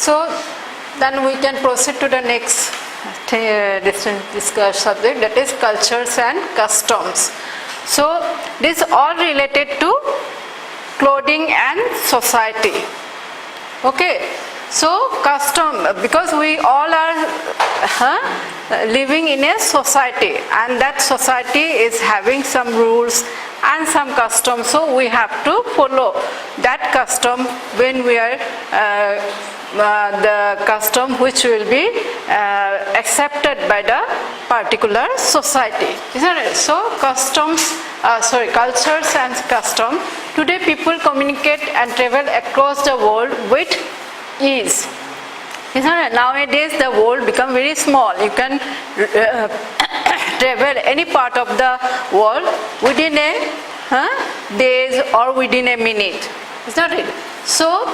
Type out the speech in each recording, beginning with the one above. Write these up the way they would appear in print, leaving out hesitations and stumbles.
So then we can proceed to the next discuss subject, that is cultures and customs. So this all related to clothing and society. Okay, so custom, because we all are living in a society, and that society is having some rules and some customs, so we have to follow that custom when we are the custom which will be accepted by the particular society, isn't it? So cultures and custom. Today people communicate and travel across the world with ease, isn't it? Nowadays the world become very small. You can travel any part of the world within a days or within a minute, isn't it? So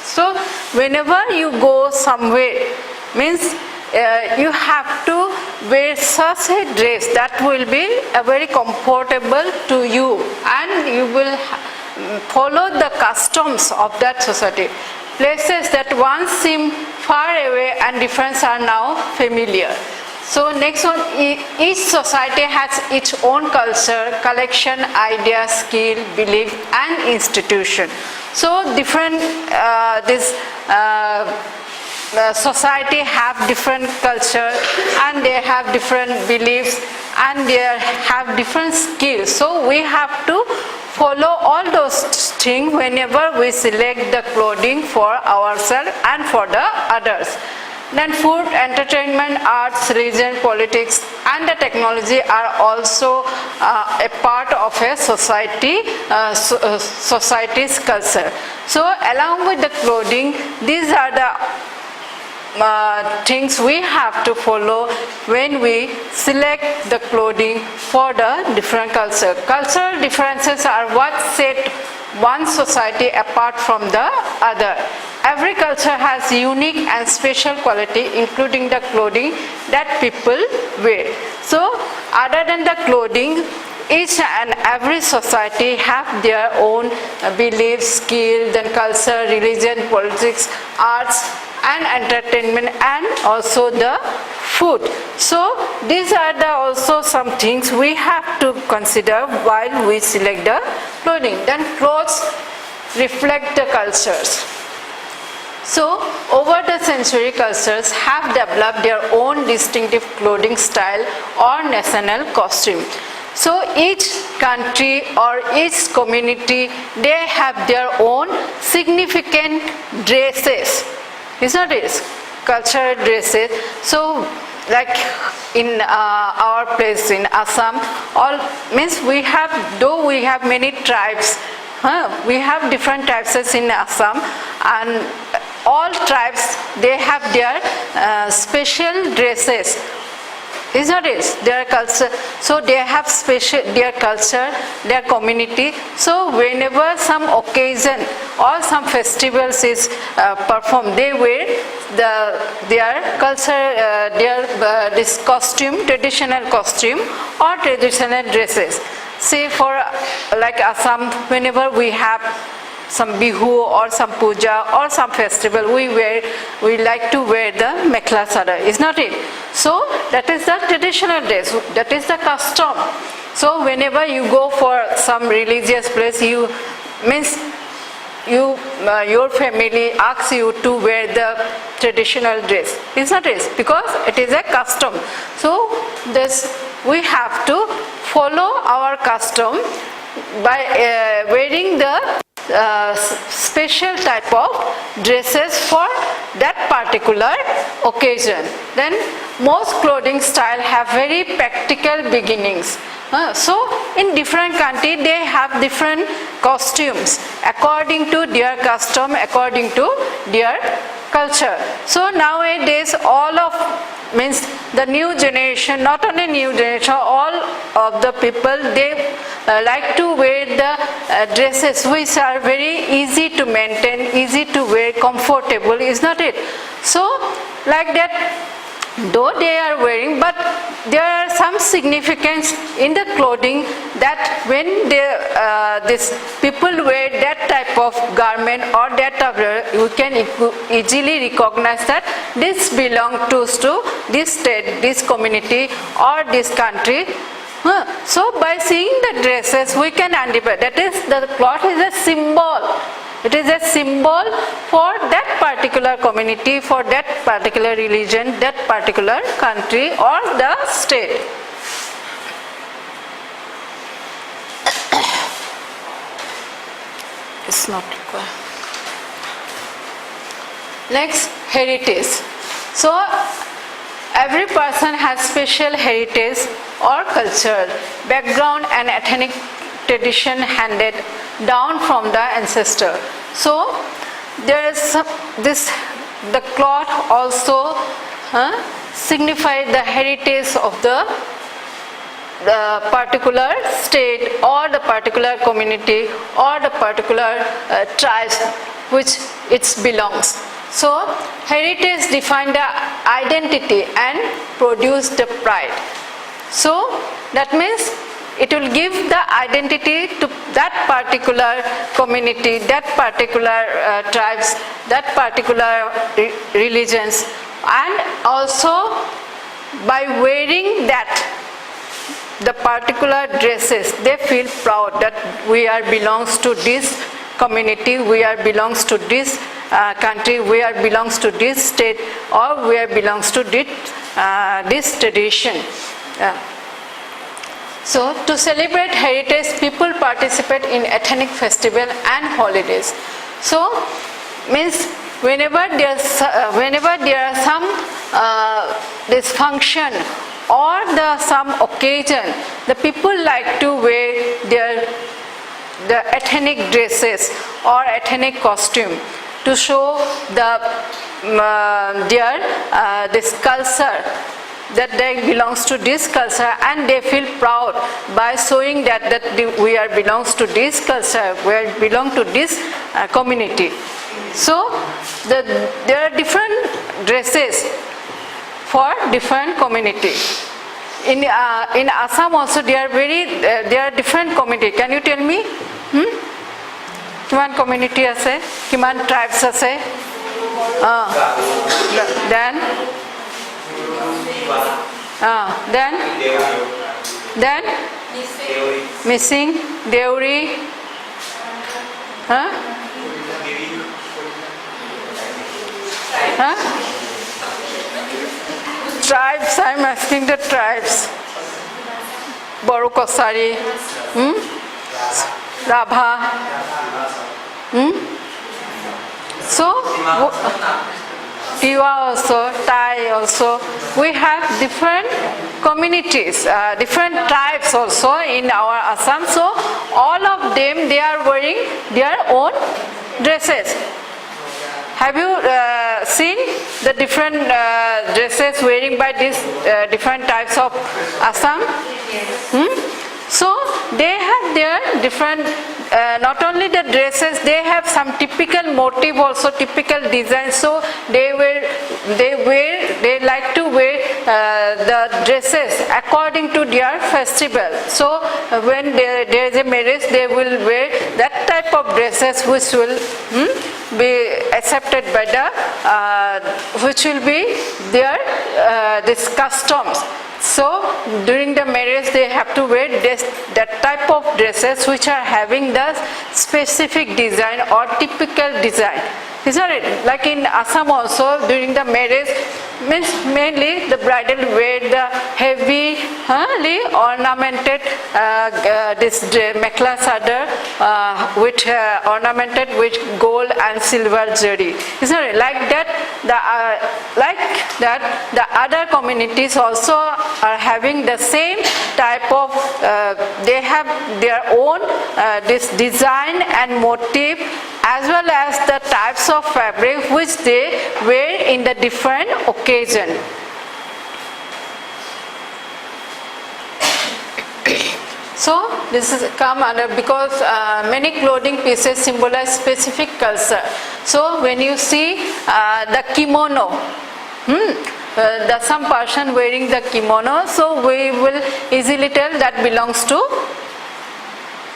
so whenever you go somewhere, means you have to wear such a dress that will be very comfortable to you, and you will follow the customs of that society. Places that once seemed far away and different are now familiar. So next one, each society has its own culture, collection, idea, skill, belief and institution. So different society have different culture, and they have different beliefs, and they have different skills. So we have to follow all those things whenever we select the clothing for ourselves and for the others. Then food, entertainment, arts, religion, politics and the technology are also a part of a society's culture. So along with the clothing, these are the things we have to follow when we select the clothing for the different culture. Cultural differences are what set one society apart from the other. Every culture has unique and special quality, including the clothing that people wear. So other than the clothing, each and every society have their own beliefs, skills, then culture, religion, politics, arts and entertainment, and also the food. So these are the also some things we have to consider while we select the clothing. Then clothes reflect the cultures. So over the century, cultures have developed their own distinctive clothing style or national costume. So each country or each community, they have their own significant dresses, isn't it? Cultural dresses. So like in our place in Assam, all means we have, though we have many tribes, we have different tribes in Assam, and all tribes, they have their special dresses, isn't it? Their culture. So they have special their culture, their community. So whenever some occasion or some festivals is performed, they wear their culture, this costume, traditional costume or traditional dresses. Say for like Assam, whenever we have some bihu or some puja or some festival, we like to wear the mekhla chador, is not it? So that is the traditional dress, that is the custom. So whenever you go for some religious place, you means your family asks you to wear the traditional dress, is not it? Because it is a custom. So this we have to follow our custom by wearing the special type of dresses for that particular occasion. Then most clothing style have very practical beginnings. So in different country, they have different costumes according to their custom, according to their culture. So nowadays all of means the new generation, not only new generation, all of the people, they like to wear the dresses which are very easy to maintain, easy to wear, comfortable, is not it? So like that though they are wearing, but there are some significance in the clothing that when these people wear that type of garment or that type of, we can easily recognize that this belongs to this state, this community or this country. So by seeing the dresses, we can identify that is the cloth is a symbol. It is a symbol for that particular community, for that particular religion, that particular country or the state. It's not required. Next, heritage. So every person has special heritage or cultural background and ethnic tradition handed down from the ancestor. So there is the cloth also signifies the heritage of the particular state or the particular community or the particular tribes which it belongs. So heritage define the identity and produce the pride. So that means it will give the identity to that particular community, that particular tribes, that particular religions, and also by wearing that the particular dresses, they feel proud that we are belongs to this community, we are belongs to this country, we are belongs to this state, or we are belongs to this tradition. So to celebrate heritage, people participate in ethnic festival and holidays. So means whenever there are some this function or some occasion, the people like to wear the ethnic dresses or ethnic costume to show this culture, that they belongs to this culture, and they feel proud by showing that we are belongs to this culture, we are belong to this community. So there are different dresses for different community. In Assam also there are different community. Can you tell me? Kiman community ase? Kiman tribes ase? Then missing Deuri, tribes. I'm asking the tribes. Boru Kosari, Rabha. So Tiwa also, Thai also. We have different communities, different tribes also in our Assam. So all of them, they are wearing their own dresses. Have you seen the different dresses wearing by these different types of Assam? So they have their different, not only the dresses, they have some typical motif also, typical design. So they like to wear the dresses according to their festival. So when there is a marriage, they will wear that type of dresses which will be accepted by which will be their this customs. So during the marriage, they have to wear that type of dresses which are having the specific design or typical design. Isn't it? Like in Assam also, during the marriage, means mainly the bridal wear the heavy, ornamented this mekhla sadar which ornamented with gold and silver zari. Isn't it? Like that, the other communities also are having the same type of. They have their own this design and motif, as well as the types of fabric which they wear in the different occasion. So this is come under because many clothing pieces symbolize specific culture. So when you see the kimono, some person wearing the kimono, so we will easily tell that belongs to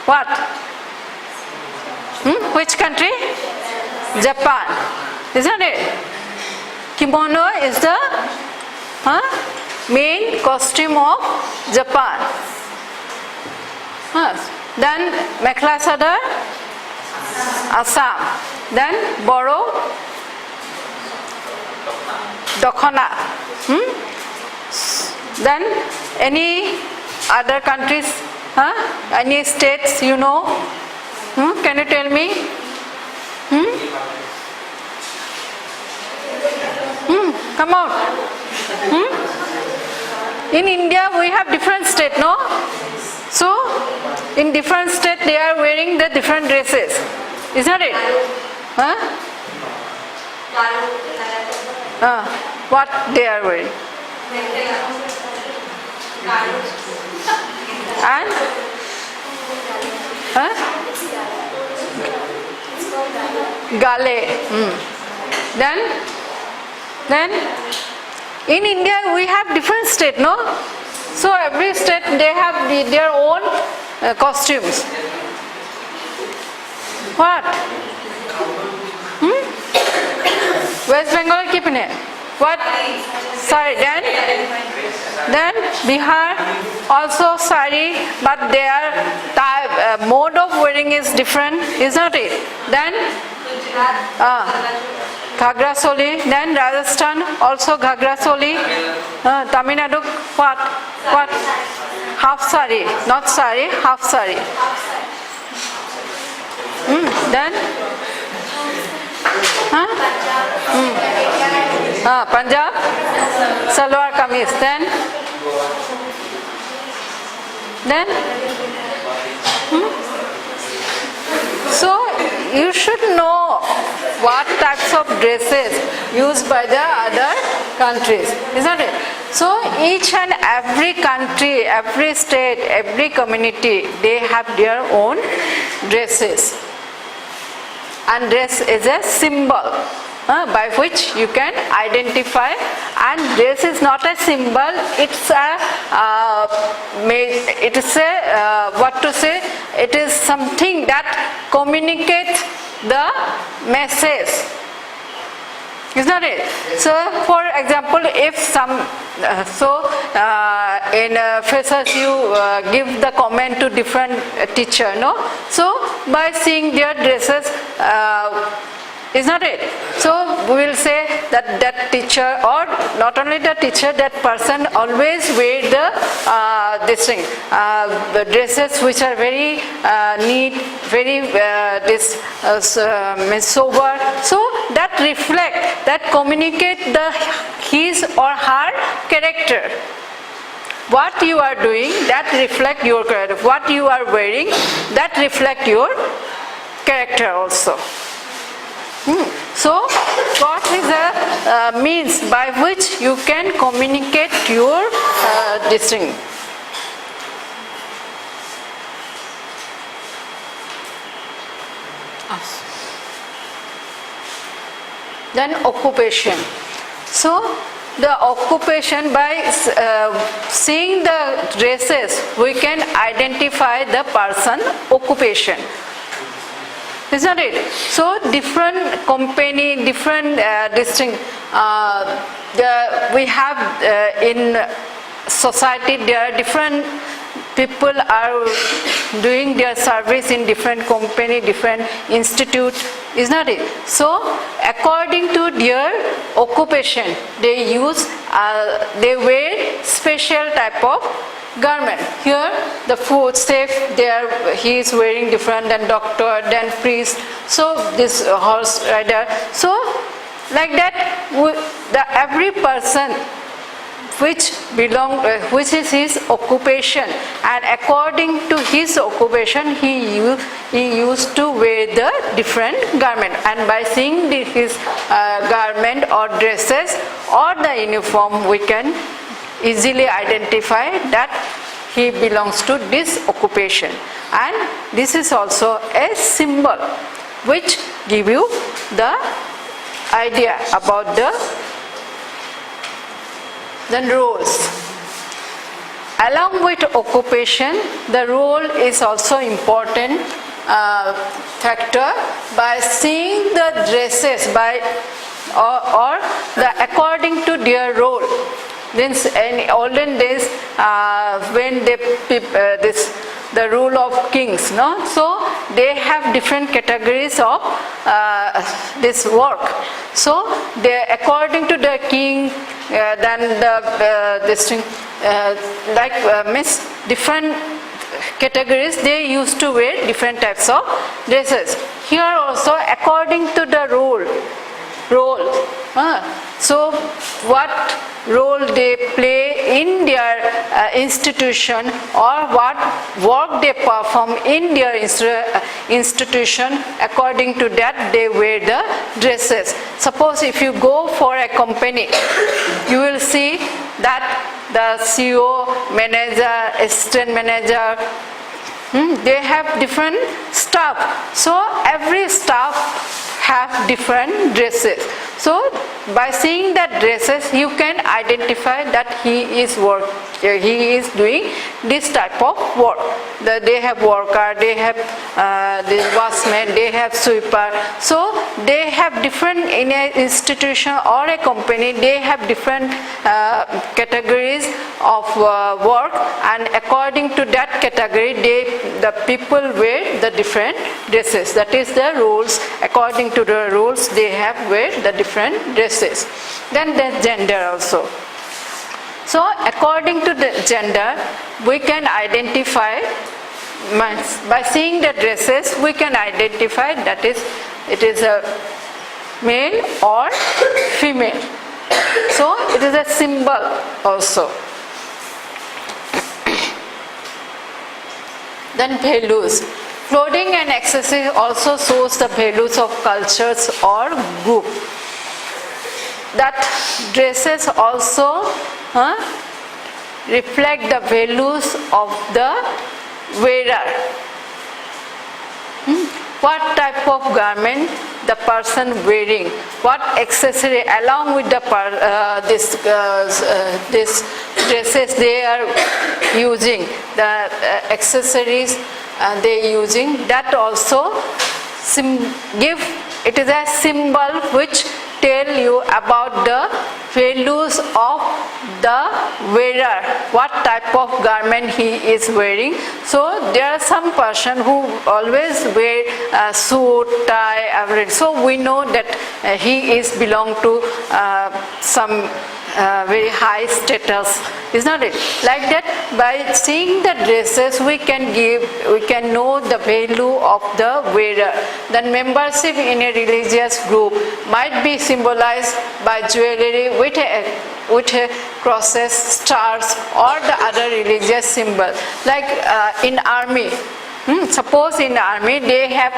what? Which country? Japan, isn't it? Kimono is the main costume of Japan. Then mekhla chador, Assam. Then boro, dokhana. Then any other countries, any states you know? Can you tell me? Come on. In India we have different states, no? So in different states they are wearing the different dresses, isn't it? What they are wearing? And Gale. Then in India we have different states, no? So every state they have their own costumes. What? West Bengal keeping it. What? Sari. Then Bihar also sari, but their mode of wearing is different, isn't it? Then Ghagra Choli. Then Rajasthan also Ghagra Choli. Tamil Nadu what? Half sari, not sari, half sari. Then Punjab salwar kameez. Then so you should know what types of dresses used by the other countries, isn't it? So each and every country, every state, every community, they have their own dresses. And dress is a symbol by which you can identify, and dress is not a symbol, it's a what to say, it is something that communicates the message, isn't it? So for example, if some in freshers you give the comment to different teacher, no? So by seeing their dresses, isn't it? So we will say that teacher, or not only the teacher, that person always wear the the dresses which are very neat, very sober. So that reflect, that communicate his or her character. What you are doing, that reflect your character. What you are wearing, that reflect your character also. So what is a means by which you can communicate your this thing. Then occupation. So the occupation, by seeing the dresses we can identify the person occupation, isn't it? So different company, different distinct we have in society, there are different people are doing their service in different company, different institute, isn't it? So according to their occupation, they use they wear special type of garment. Here the food safe, there he is wearing different than doctor, then priest, so this horse rider. So like that every person which is his occupation, and according to his occupation he used to wear the different garment, and by seeing his garment or dresses or the uniform we can easily identify that he belongs to this occupation. And this is also a symbol which give you the idea about the Then roles. Along with occupation, the role is also important factor. By seeing the dresses or the according to their role. Then in olden days, when the rule of kings, no, so they have different categories of this work. So they according to the king, then this thing means different categories, they used to wear different types of dresses. Here also according to the role. So what role they play in their institution or what work they perform in their institution, according to that they wear the dresses. Suppose if you go for a company, you will see that the CEO, manager, assistant manager, they have different staff. So every staff have different dresses. So by seeing that dresses, you can identify that he is doing this type of work. They have worker, they have the washerman, they have sweeper. So they have different, in an institution or a company, they have different categories of work, and according to that category, the people wear the different dresses. That is the rules. According to the rules, they have wear the different dresses. Then the gender also. So according to the gender, we can identify, by seeing the dresses, we can identify that it is a male or female. So it is a symbol also. Then values. Clothing and accessories also shows the values of cultures or group. That dresses also reflect the values of the wearer. What type of garment the person wearing, what accessory along with the this dresses they are using, the accessories they using, that also it is a symbol which tell you about the values of the wearer, what type of garment he is wearing. So there are some person who always wear a suit, tie, everything. So we know that he is belong to some very high status, is not it? Like that, by seeing the dresses, we can know the value of the wearer. Then membership in a religious group might be symbolized by jewelry with crosses, stars, or the other religious symbol. Like in army. Suppose in army they have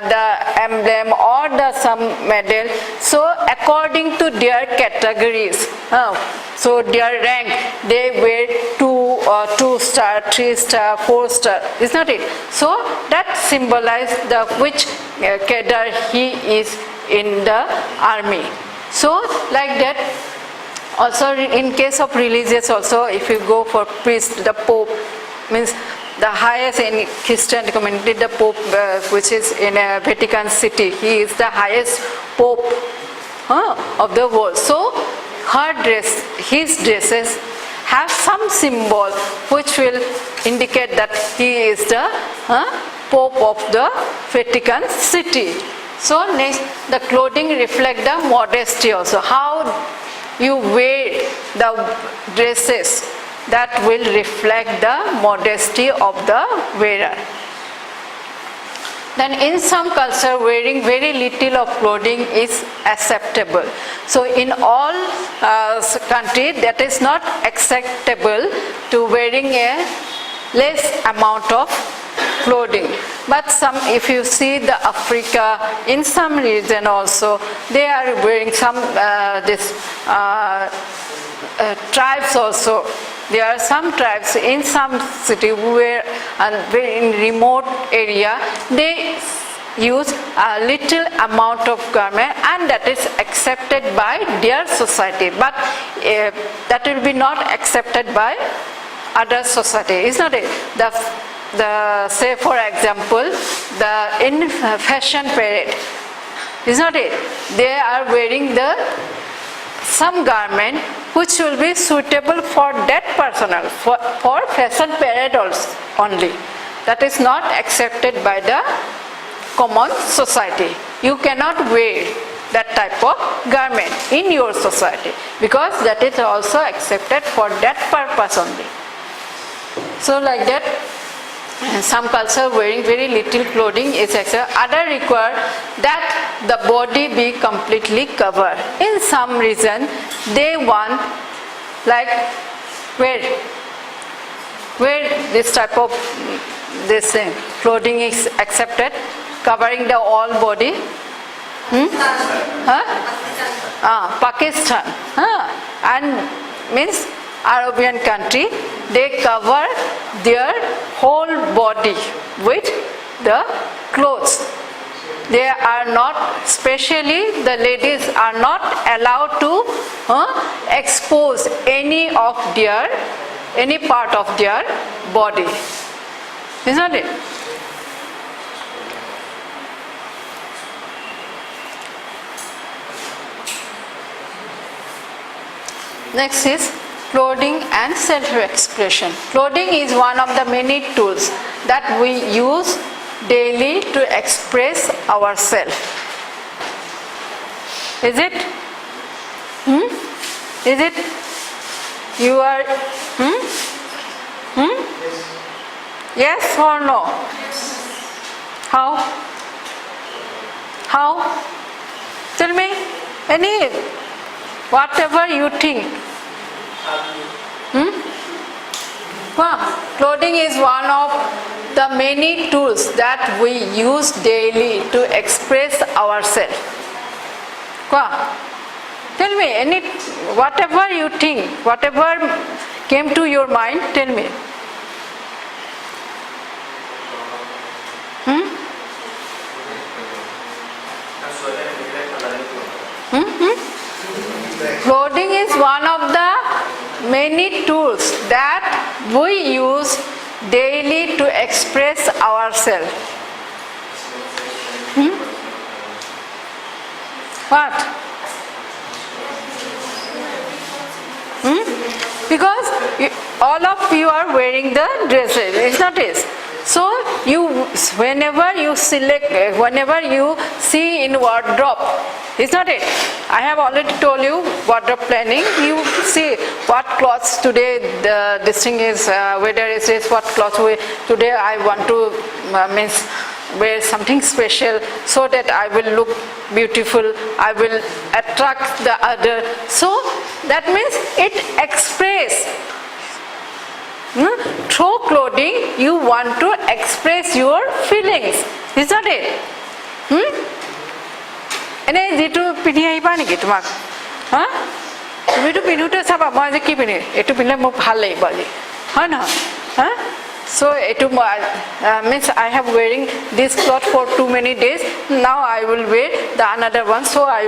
the emblem or some medal. So according to their categories, so their rank, they wear 2 star, 3 star, 4 star, is not it? So that symbolizes the which cadre he is in the army. So like that. Also in case of religious also, if you go for priest, the Pope means the highest in Christian community, the Pope, which is in a Vatican City, he is the highest Pope of the world. So his dresses have some symbol which will indicate that he is the Pope of the Vatican City. So next, the clothing reflect the modesty also. How you wear the dresses, that will reflect the modesty of the wearer. Then in some culture, wearing very little of clothing is acceptable. So in all countries, that is not acceptable to wearing a less amount of clothing. But if you see the Africa, in some region also, they are wearing some tribes also. There are some tribes in some city where in remote area they use a little amount of garment and that is accepted by their society, but that will be not accepted by other society, is not it? The say for example, in fashion parade, is not it? They are wearing some garment which will be suitable for that personnel, for fashion parade also only. That is not accepted by the common society. You cannot wear that type of garment in your society because that is also accepted for that purpose only. So like that, some culture wearing very little clothing is accepted. Other require that the body be completely covered. In some reason, they want like where this type of clothing is accepted, covering the all body. Pakistan. And means Arabian country, they cover their whole body with the clothes. They are not, especially the ladies are not allowed to expose any part of their body. Isn't it? Next is clothing and self-expression. Clothing is one of the many tools that we use daily to express ourselves. Is it? Is it? You are? Yes or no? How? How? Tell me. Whatever you think. Clothing is one of the many tools that we use daily to express ourselves. Tell me, whatever you think, whatever came to your mind, tell me. Clothing is one of the many tools that we use daily to express ourselves. What? Because all of you are wearing the dresses, is not it? So whenever you see in wardrobe, is not it? I have already told you wardrobe planning. You see what clothes today this thing is, whether it is what clothes today I want to wear something special so that I will look beautiful, I will attract the other. So that means it express. Through clothing you want to express your feelings, is not it? এনে যেটো পিন্ধি আহিবা নেকি তোমাক তুমিতো পিন্ধোতে চাবা মই যে কি পিন্ধি এইটো পিন্ধিলে মোক ভাল লাগিব আজি হয় নহয় so এইটো means I have wearing this cloth for too many days, now I will wear the another one, so I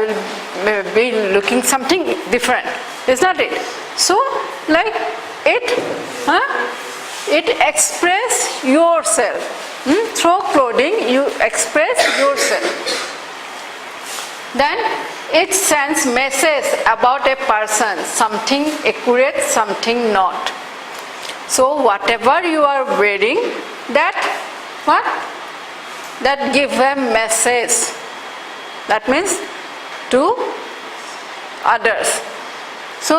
will be looking something different, is not it? So like it express yourself. Through clothing you express yourself. Then it sends message about a person, something accurate, something not. So whatever you are wearing, that give a message. That means to others. So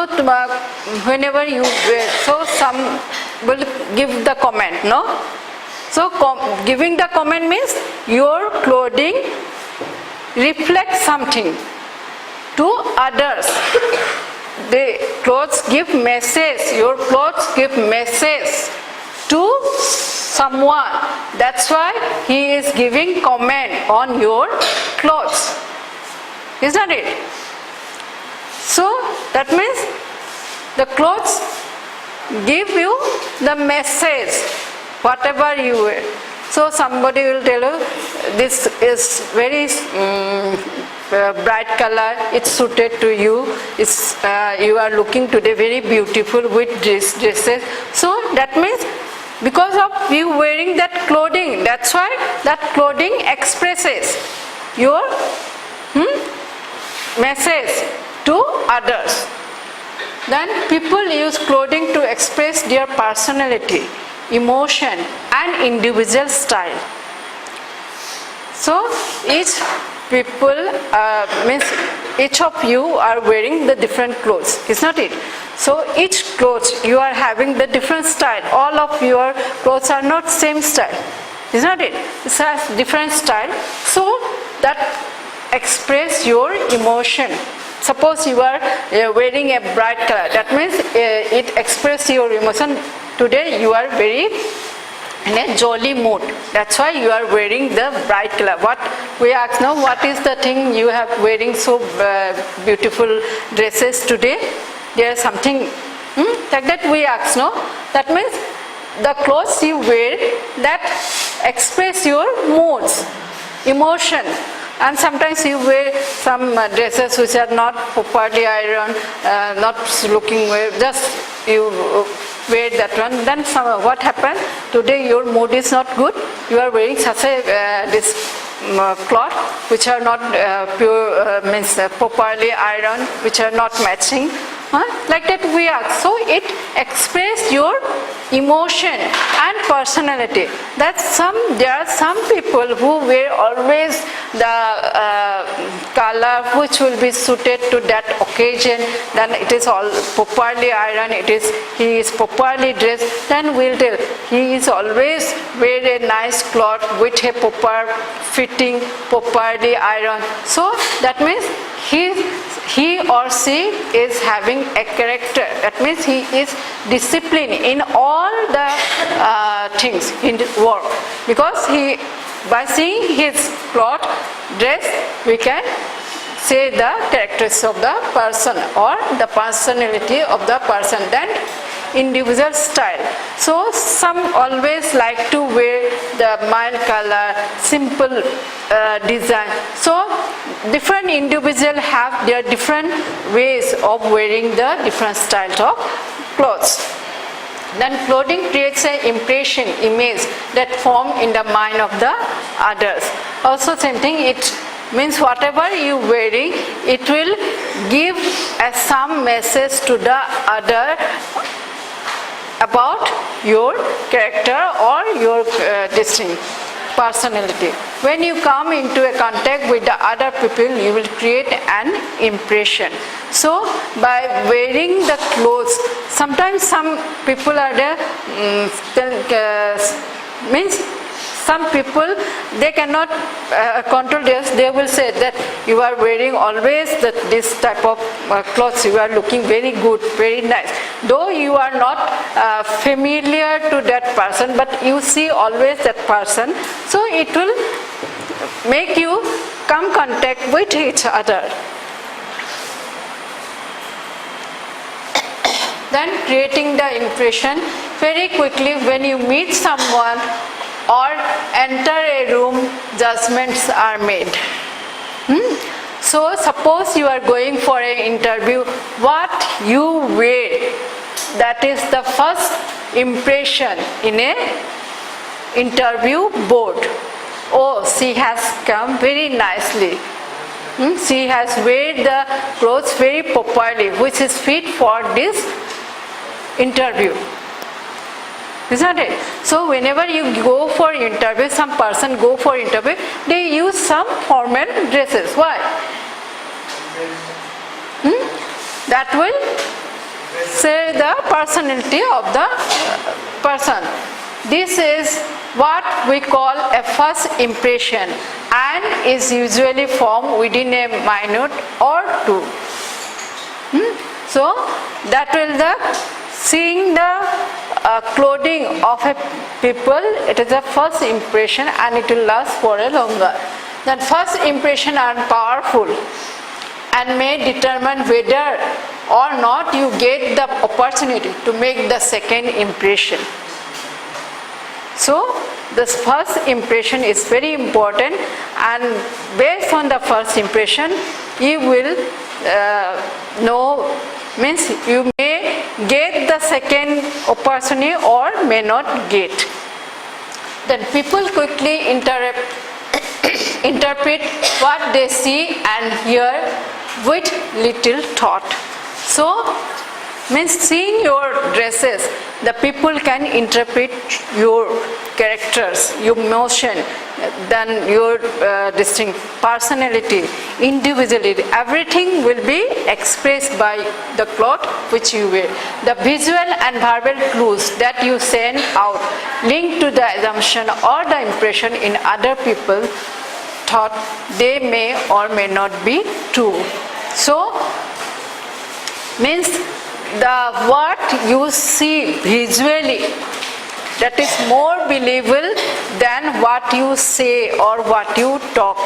whenever you wear, so some will give the comment, no? So giving the comment means your clothing reflects something to others. The clothes give message, your clothes give message to someone. That's why he is giving comment on your clothes, isn't it? So that means the clothes give you the message, whatever you wear. So somebody will tell you, this is very bright color, it's suited to you, it's, you are looking today very beautiful with dresses. So that means because of you wearing that clothing, that's why that clothing expresses your message to others. Then people use clothing to express their personality, emotion and individual style. So each people means each of you are wearing the different clothes, is not it? So each clothes you are having the different style. All of your clothes are not same style, is not it? It has different style. So that express your emotion. Suppose you are wearing a bright color, that means it expresses your emotion. Today you are very in a jolly mood, that's why you are wearing the bright color. What we ask now, what is the thing you have wearing so beautiful dresses today? There is something like that we ask, no? That means the clothes you wear that express your moods, emotion. And sometimes you wear some dresses which are not properly ironed, not looking well, just you wear that one. Then what happened? Today your mood is not good. You are wearing such a this cloth which are not pure, means properly ironed, which are not matching. Like that we ask. So it expresses your emotion and personality. There are some people who wear always the color which will be suited to that occasion. Then it is all properly ironed. He is properly dressed. Then we'll tell he is always wear a nice cloth with a proper fitting, properly ironed. So that means he or she is having a character. That means he is disciplined in all the things in work, because by seeing his cloth, dress, we can say the characteristics of the person or the personality of the person. Then individual style. So some always like to wear the mild color, simple design. So different individuals have their different ways of wearing the different styles of clothes. Then clothing creates an impression, image that form in the mind of the others. Also same thing, it means whatever you wearing, it will give some message to the other about your character or your distinct personality. When you come into a contact with the other people, you will create an impression. So by wearing the clothes, sometimes some people are there, means some people, they cannot control this. They will say that you are wearing always this type of clothes, you are looking very good, very nice. Though you are not familiar to that person, but you see always that person, so it will make you come contact with each other. Then creating the impression very quickly. When you meet someone or enter a room, judgments are made. So suppose you are going for an interview, what you wear, that is the first impression in a interview board. Oh, she has come very nicely. She has wear the clothes very properly, which is fit for this interview. Isn't it? So whenever you go for interview, some person go for interview, they use some formal dresses. Why? That will say the personality of the person. This is what we call a first impression and is usually formed within a minute or two. So that will seeing the clothing of a people, it is a first impression and it will last for a longer. Then first impression are powerful and may determine whether or not you get the opportunity to make the second impression. So this first impression is very important, and based on the first impression you will know, means you may get the second opportunity or may not get. Then people quickly interpret what they see and hear with little thought. So, means seeing your dresses, the people can interpret your characters, your emotion, then your distinct personality, individuality. Everything will be expressed by the cloth which you wear. The visual and verbal clues that you send out link to the assumption or the impression in other people thought they may or may not be true. So, means what you see visually, that is more believable than what you say or what you talk.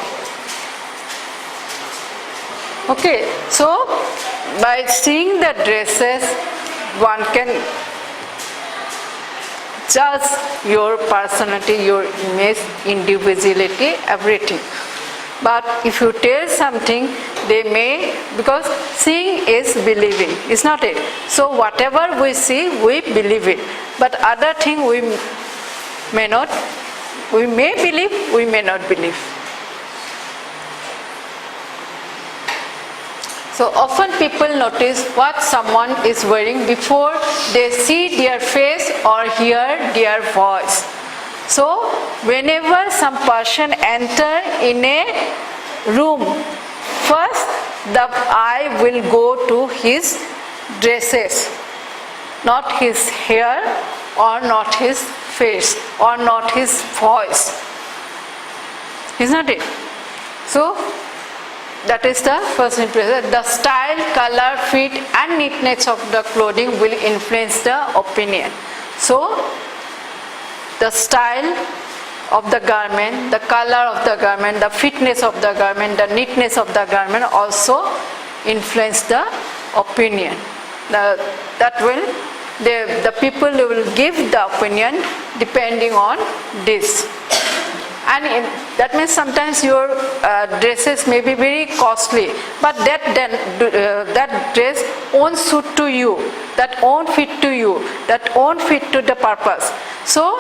Okay, so by seeing the dresses, one can judge your personality, your image, individuality, everything. But if you tell something, they may, because seeing is believing, is not it? So whatever we see, we believe it. But other thing we may not, we may believe, we may not believe. So often people notice what someone is wearing before they see their face or hear their voice. So whenever some person enter in a room, first the eye will go to his dresses, not his hair or not his face or not his voice. Isn't it? So that is the first impression. The style, color, fit and neatness of the clothing will influence the opinion. So the style of the garment, the color of the garment, the fitness of the garment, the neatness of the garment also influence the opinion. The people will give the opinion depending on this. And that means sometimes your dresses may be very costly, but that dress won't suit to you, that won't fit to you, that won't fit to the purpose. So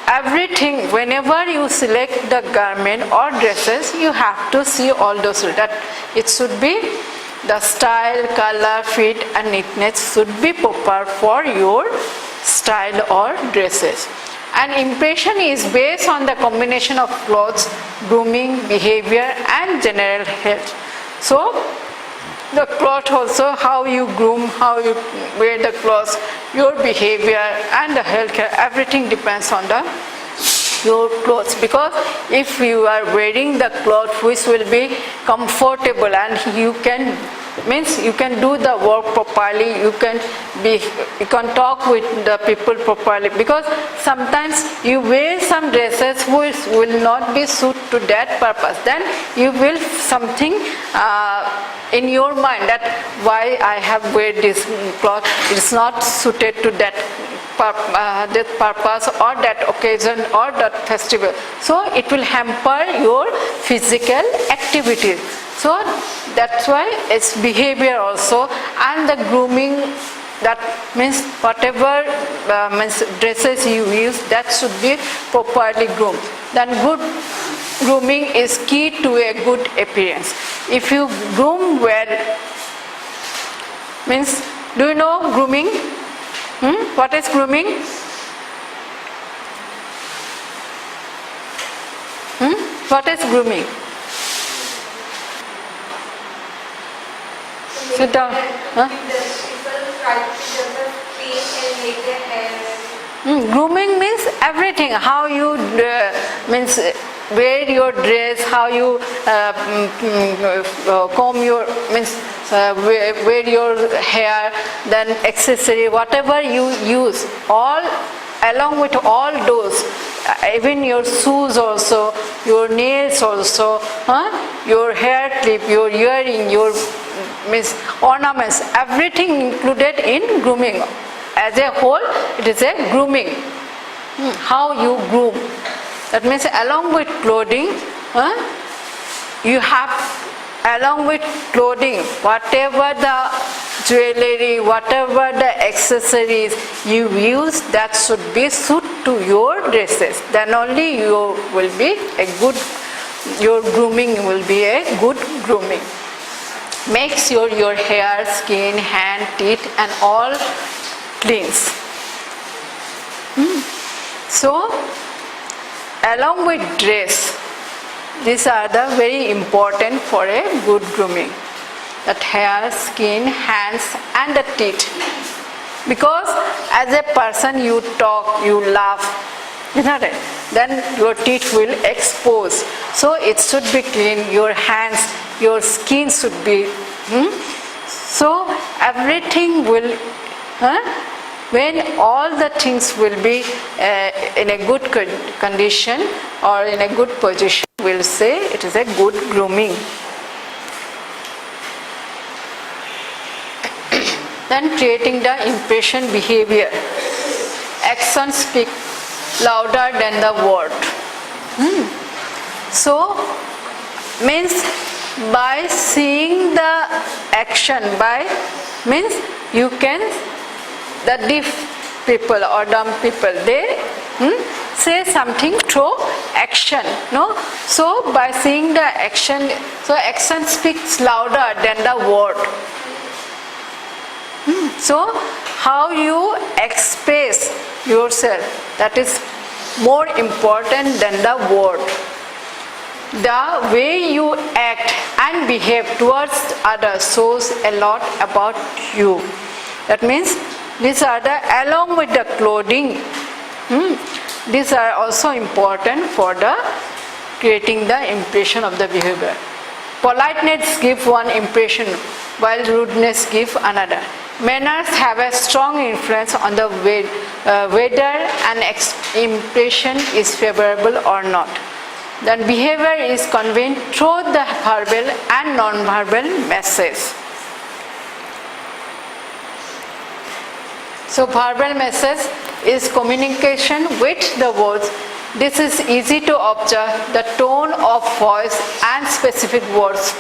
everything, whenever you select the garment or dresses, you have to see all those, that it should be the style, color, fit and neatness should be proper for your style or dresses. An impression is based on the combination of clothes, grooming, behavior and general health. So the cloth also, how you groom, how you wear the clothes, your behavior and the health care, everything depends on your clothes. Because if you are wearing the cloth which will be comfortable and you can do the work properly, you can talk with the people properly, because sometimes you wear some dresses which will not be suit to that purpose, then you will something in your mind that why I have wear this cloth, it's not suited to that purpose or that occasion or that festival. So it will hamper your physical activities. So that's why it's behavior also, and the grooming, that means whatever dresses you use, that should be properly groomed. Then good grooming is key to a good appearance. If you groom well, means, do you know grooming? What is grooming? What is grooming? Sit down. Grooming means everything. How you means wear your dress, how you comb your wear your hair, then accessory, whatever you use, all along with all those, even your shoes also, your nails also, your hair clip, your earring, your ornaments, everything included in grooming. As a whole, it is a grooming. How you groom. That means along with clothing, you have, along with clothing, whatever the jewelry, whatever the accessories you use, that should be suit to your dresses. Then only you will be a good, your grooming will be a good grooming. Make sure your hair, skin, hand, teeth and all cleans. So, along with dress, these are the very important for a good grooming. That hair, skin, hands and the teeth. Because as a person you talk, you laugh, isn't it? Then your teeth will expose. So it should be clean, your hands, your skin should be. So everything will, when all the things will be in a good condition or in a good position, we'll say it is a good grooming. Then creating the impression behavior. Actions speak louder than the word. So, means by seeing the action, means you can, the deaf people or dumb people, they say something through action, no? So by seeing the action, so action speaks louder than the word. So how you express yourself, that is more important than the word. The way you act and behave towards others shows a lot about you. That means these are the, along with the clothing, these are also important for the creating the impression of the behavior. Politeness gives one impression while rudeness gives another. Manners have a strong influence on the whether an impression is favorable or not. Then behavior is conveyed through the verbal and non-verbal message. So verbal message is communication with the words. This is easy to observe the tone of voice and specific words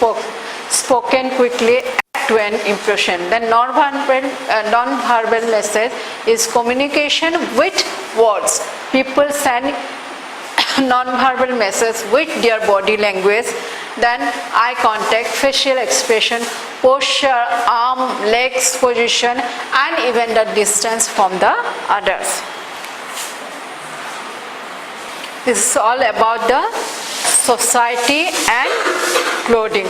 spoken quickly to an impression. The non-verbal message is communication with words. People send non-verbal message with their body language, then eye contact, facial expression, posture, arm, legs position and even the distance from the others. This is all about the society and clothing.